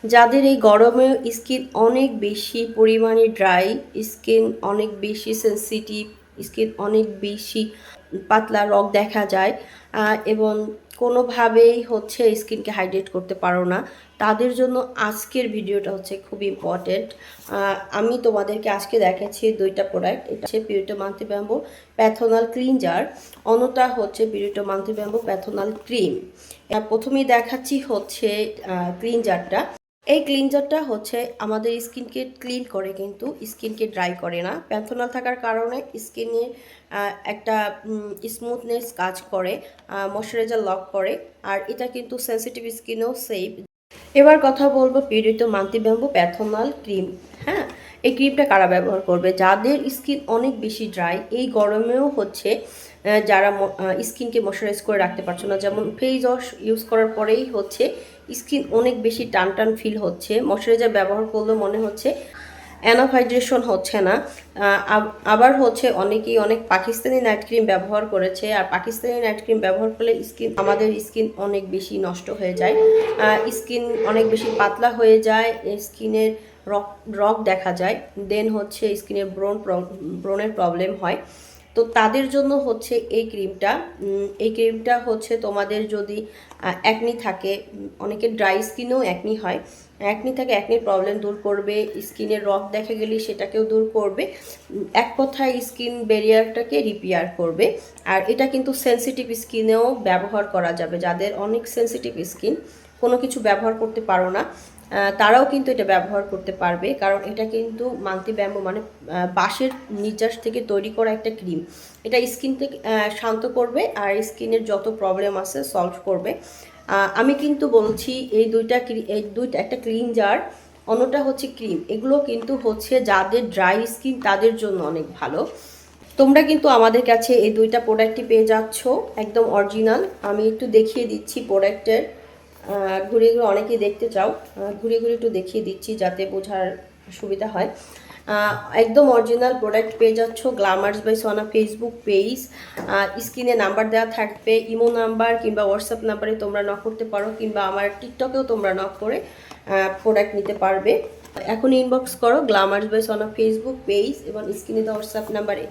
যাদের এই গরমে স্কিন অনেক বেশি পরিমাণে ড্রাই, স্কিন অনেক বেশি সেনসিটিভ, স্কিন অনেক বেশি পাতলা রগ দেখা যায় এবং কোনোভাবেই হচ্ছে স্কিনকে হাইড্রেট করতে পারো না, তাদের জন্য আজকের ভিডিওটা হচ্ছে খুব ইম্পর্টেন্ট। আমি তোমাদেরকে আজকে দেখাচ্ছি দুইটা প্রোডাক্ট। এটা হচ্ছে পিউরিটো মাল্টি ব্যাম্বো প্যাথোনাল ক্লিনজার, অন্যটা হচ্ছে পিউরিটো মাল্টি ব্যাম্বো প্যাথোনাল ক্রিম। প্রথমেই দেখাচ্ছি হচ্ছে ক্লিনজারটা। এই ক্লিনজারটা হচ্ছে আমাদের স্কিনকে ক্লিন করে, কিন্তু স্কিনকে ড্রাই করে না। প্যান্থনল থাকার কারণে স্কিনে একটা স্মুথনেস কাজ করে, ময়শ্চারাইজার লক করে, আর এটা কিন্তু সেনসিটিভ স্কিনেও সেফ। এবার কথা বলবো পিউরিটো মাল্টি ব্যাম্বো প্যাথোনাল ক্রিম। হ্যাঁ, এই ক্রিমটা কারা ব্যবহার করবে? যাদের স্কিন অনেক বেশি ড্রাই, এই গরমেও হচ্ছে যারা স্কিনকে ময়শ্চারাইজ করে রাখতে পারছো না, যেমন ফেস ওয়াশ ইউজ করার পরেই হচ্ছে স্কিন অনেক বেশি টান টান ফিল হচ্ছে, ময়শ্চারাইজার ব্যবহার করলেও মনে হচ্ছে এনাফ হাইড্রেশন হচ্ছে না। আবার হচ্ছে অনেকেই অনেক পাকিস্তানি নাইট ক্রিম ব্যবহার করেছে, আর পাকিস্তানি নাইট ক্রিম ব্যবহার করলে আমাদের স্কিন অনেক বেশি নষ্ট হয়ে যায়, স্কিন অনেক বেশি পাতলা হয়ে যায়, স্কিনের রক রক দেখা যায়, দেন হচ্ছে স্কিনের ব্রণের প্রবলেম হয়। তো তাদের জন্য হচ্ছে এই ক্রিমটা হচ্ছে তোমাদের যদি অ্যাকনি থাকে, অনেকের ড্রাই স্কিনেও অ্যাকনি হয়, অ্যাকনি থাকে, অ্যাকনির প্রবলেম দূর করবে, স্কিনের রক দেখা গেলে সেটাকেও দূর করবে, এক কথায় স্কিন ব্যারিয়ারটাকে রিপেয়ার করবে। আর এটা কিন্তু সেনসিটিভ স্কিনেও ব্যবহার করা যাবে। যাদের অনেক সেনসিটিভ স্কিন, কোনো কিছু ব্যবহার করতে পারো না, তারাও কিন্তু এটা ব্যবহার করতে পারবে, কারণ এটা কিন্তু মাল্টি ব্যাম্বো মানে বাঁশের নির্যাস থেকে তৈরি করা একটা ক্রিম। এটা স্কিন থেকে শান্ত করবে আর স্কিনের যত প্রবলেম আছে সলভ করবে। আমি কিন্তু বলছি এই দুইটা একটা ক্লিনজার, অন্যটা হচ্ছে ক্রিম, এগুলো কিন্তু হচ্ছে যাদের ড্রাই স্কিন তাদের জন্য অনেক ভালো। তোমরা কিন্তু আমাদের কাছে এই দুইটা প্রোডাক্টই পেয়ে যাচ্ছ একদম অরিজিনাল। আমি একটু দেখিয়ে দিচ্ছি প্রোডাক্টের, ঘুরে ঘুরে অনেকেই দেখতে চাও, ঘুরে ঘুরে একটু দেখিয়ে দিচ্ছি যাতে বোঝার সুবিধা হয়। একদম অরিজিনাল প্রোডাক্ট পেয়ে যাচ্ছ গ্ল্যামার্স বাই সোনা ফেসবুক পেজ। স্ক্রিনে নাম্বার দেওয়া থাকবে, ইমো নাম্বার কিংবা হোয়াটসঅ্যাপ নাম্বারে তোমরা নক করতে পারো, কিংবা আমার টিকটকেও তোমরা নক করে প্রোডাক্ট নিতে পারবে। এখন ইনবক্স করো গ্ল্যামার্স বাই সোনা ফেসবুক পেজ এবং স্ক্রিনে দেওয়া হোয়াটসঅ্যাপ নাম্বারে।